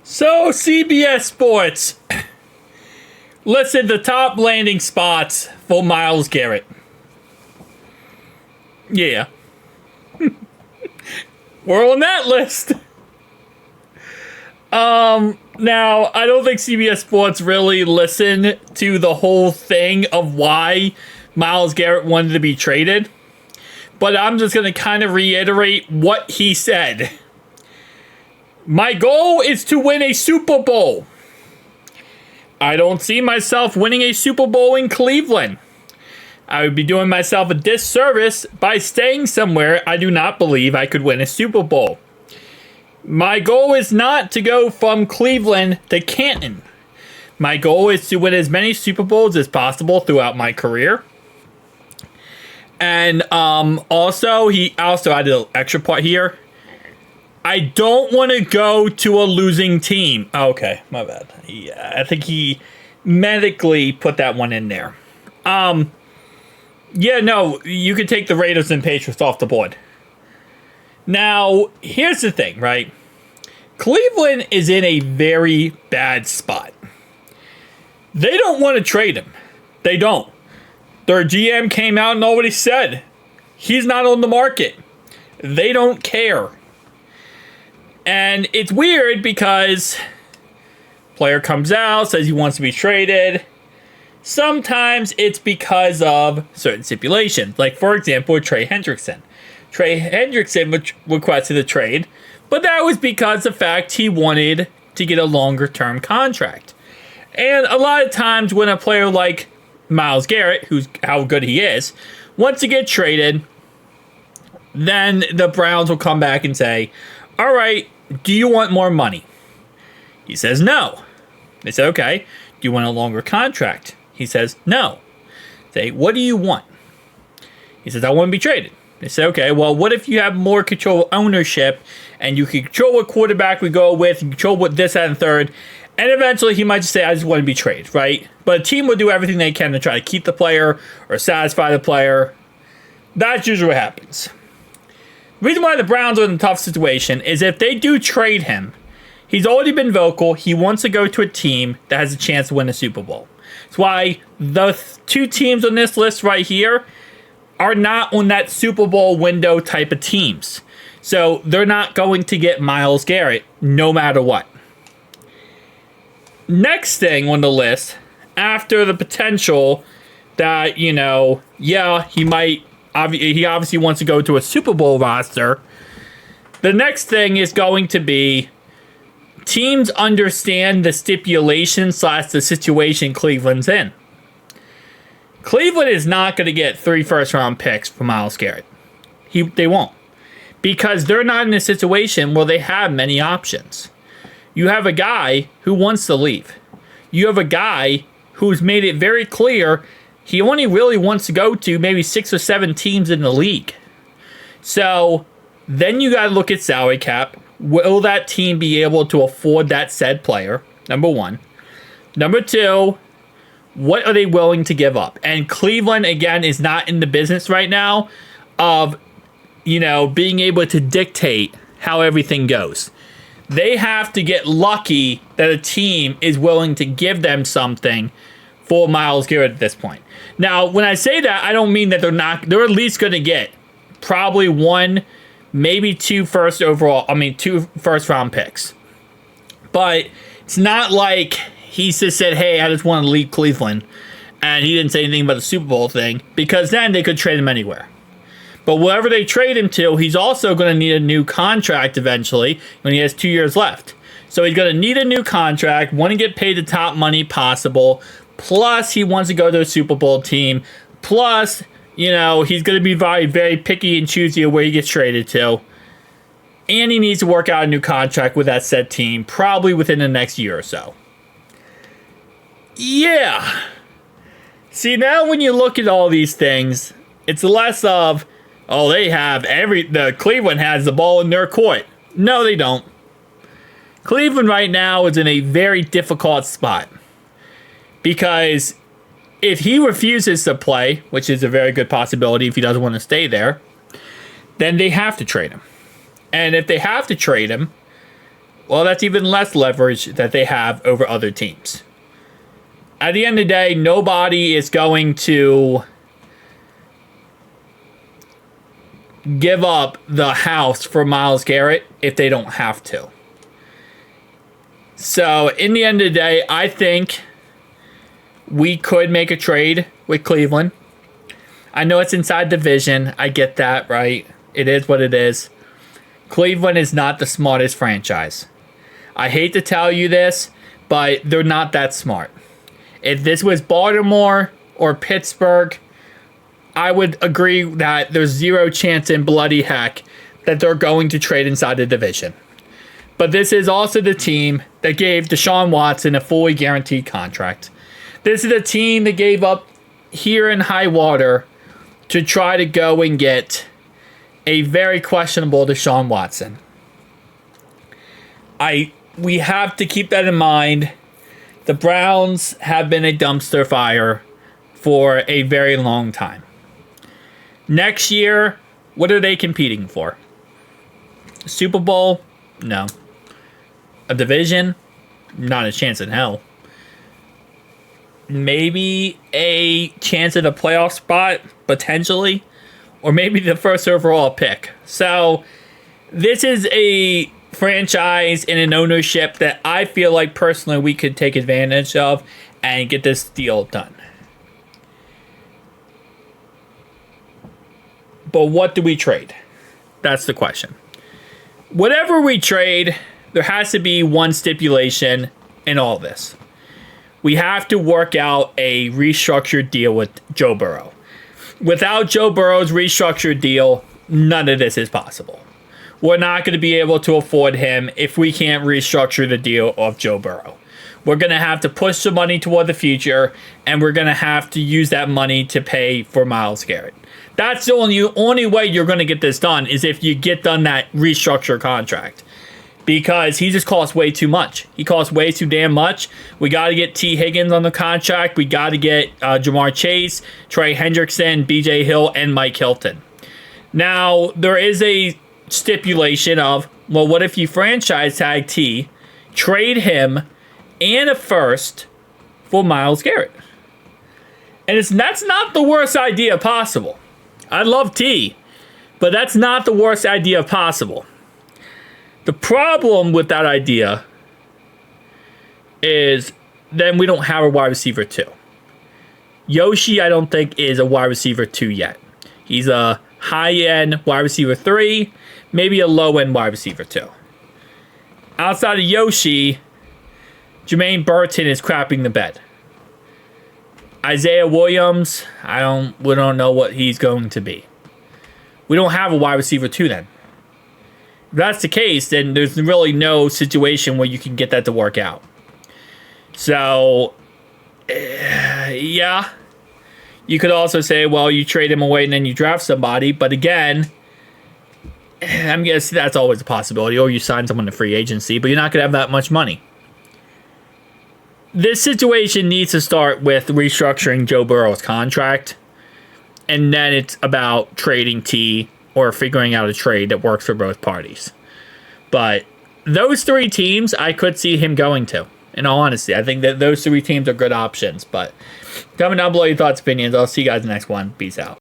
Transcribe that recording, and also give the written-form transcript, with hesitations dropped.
So, CBS Sports. Listen, the top landing spots for Myles Garrett. Yeah. We're on that list. Now, I don't think CBS Sports really listened to the whole thing of why Myles Garrett wanted to be traded. But I'm just going to kind of reiterate what he said. My goal is to win a Super Bowl. I don't see myself winning a Super Bowl in Cleveland. I would be doing myself a disservice by staying somewhere I do not believe I could win a Super Bowl. My goal is not to go from Cleveland to Canton. My goal is to win as many Super Bowls as possible throughout my career. And also, he also added an extra part here. I don't want to go to a losing team. Okay, my bad. Yeah, I think he medically put that one in there. Yeah, no, you could take the Raiders and Patriots off the board. Now, here's the thing, right? Cleveland is in a very bad spot. They don't want to trade him. They don't. Their GM came out and already said he's not on the market. They don't care. And it's weird because player comes out, says he wants to be traded. Sometimes it's because of certain stipulations. Like, for example, Trey Hendrickson. Trey Hendrickson requested a trade, but that was because of the fact he wanted to get a longer-term contract. And a lot of times when a player like Myles Garrett, who's how good he is, wants to get traded, then the Browns will come back and say, all right, do you want more money? He says no. They say, okay, do you want a longer contract? He says no. Say, what do you want? He says, I want to be traded. They say, okay, well, what if you have more control ownership and you can control what quarterback we go with and control what this, that, and third, and eventually he might just say, I just want to be traded, right? But a team will do everything they can to try to keep the player or satisfy the player. That's usually what happens. The reason why the Browns are in a tough situation is if they do trade him, he's already been vocal. He wants to go to a team that has a chance to win a Super Bowl. That's why the two teams on this list right here are not on that Super Bowl window type of teams. So they're not going to get Myles Garrett no matter what. Next thing on the list, after the potential that, he obviously wants to go to a Super Bowl roster. The next thing is going to be teams understand the stipulation / the situation Cleveland's in. Cleveland is not going to get 3 first-round picks for Myles Garrett. They won't. Because they're not in a situation where they have many options. You have a guy who wants to leave. You have a guy who's made it very clear he only really wants to go to maybe 6 or 7 teams in the league. So then you got to look at salary cap. Will that team be able to afford that said player? Number one. Number two, what are they willing to give up? And Cleveland, again, is not in the business right now of, being able to dictate how everything goes. They have to get lucky that a team is willing to give them something for Myles Garrett at this point. Now, when I say that, I don't mean that they're at least going to get probably 1, maybe 2 2 first-round picks. But it's not like he just said, hey, I just want to leave Cleveland, and he didn't say anything about the Super Bowl thing, because then they could trade him anywhere. But wherever they trade him to, he's also going to need a new contract eventually when he has 2 years left. So he's going to need a new contract, want to get paid the top money possible, plus he wants to go to a Super Bowl team, plus, he's going to be very, very picky and choosy of where he gets traded to. And he needs to work out a new contract with that said team, probably within the next year or so. Yeah. See, now when you look at all these things, it's less of, the Cleveland has the ball in their court. No, they don't. Cleveland right now is in a very difficult spot. Because if he refuses to play, which is a very good possibility if he doesn't want to stay there, then they have to trade him. And if they have to trade him, well, that's even less leverage that they have over other teams. At the end of the day, nobody is going to give up the house for Myles Garrett if they don't have to. So, in the end of the day, I think we could make a trade with Cleveland. I know it's inside division. I get that, right? It is what it is. Cleveland is not the smartest franchise. I hate to tell you this, but they're not that smart. If this was Baltimore or Pittsburgh, I would agree that there's zero chance in bloody heck that they're going to trade inside the division. But this is also the team that gave Deshaun Watson a fully guaranteed contract. This is a team that gave up here in high water to try to go and get a very questionable Deshaun Watson. We have to keep that in mind. The Browns have been a dumpster fire for a very long time. Next year, what are they competing for? Super Bowl? No. A division? Not a chance in hell. Maybe a chance at a playoff spot, potentially. Or maybe the first overall pick. So, this is a franchise and an ownership that I feel like personally we could take advantage of and get this deal done. But what do we trade? That's the question. Whatever we trade, there has to be one stipulation in all this. We have to work out a restructured deal with Joe Burrow. Without Joe Burrow's restructured deal, none of this is possible. We're not going to be able to afford him if we can't restructure the deal of Joe Burrow. We're going to have to push the money toward the future, and we're going to have to use that money to pay for Myles Garrett. That's the only way you're going to get this done is if you get done that restructure contract. Because he just costs way too much. He costs way too damn much. We got to get T. Higgins on the contract. We got to get Jamar Chase, Trey Hendrickson, B.J. Hill, and Mike Hilton. Now, there is a stipulation of, well, what if you franchise tag T, trade him, and a first for Myles Garrett? And that's not the worst idea possible. I love T, but that's not the worst idea possible. The problem with that idea is then we don't have a wide receiver 2. Yoshi, I don't think, is a wide receiver 2 yet. He's a high-end wide receiver 3, maybe a low-end wide receiver 2. Outside of Yoshi, Jermaine Burton is crapping the bed. Isaiah Williams, we don't know what he's going to be. We don't have a wide receiver 2 then. If that's the case, then there's really no situation where you can get that to work out. So, yeah. You could also say, well, you trade him away and then you draft somebody. But again, I'm guessing that's always a possibility. Or you sign someone to free agency, but you're not going to have that much money. This situation needs to start with restructuring Joe Burrow's contract. And then it's about trading T or figuring out a trade that works for both parties. But those 3 teams, I could see him going to. In all honesty, I think that those 3 teams are good options. But comment down below your thoughts, opinions. I'll see you guys in the next one. Peace out.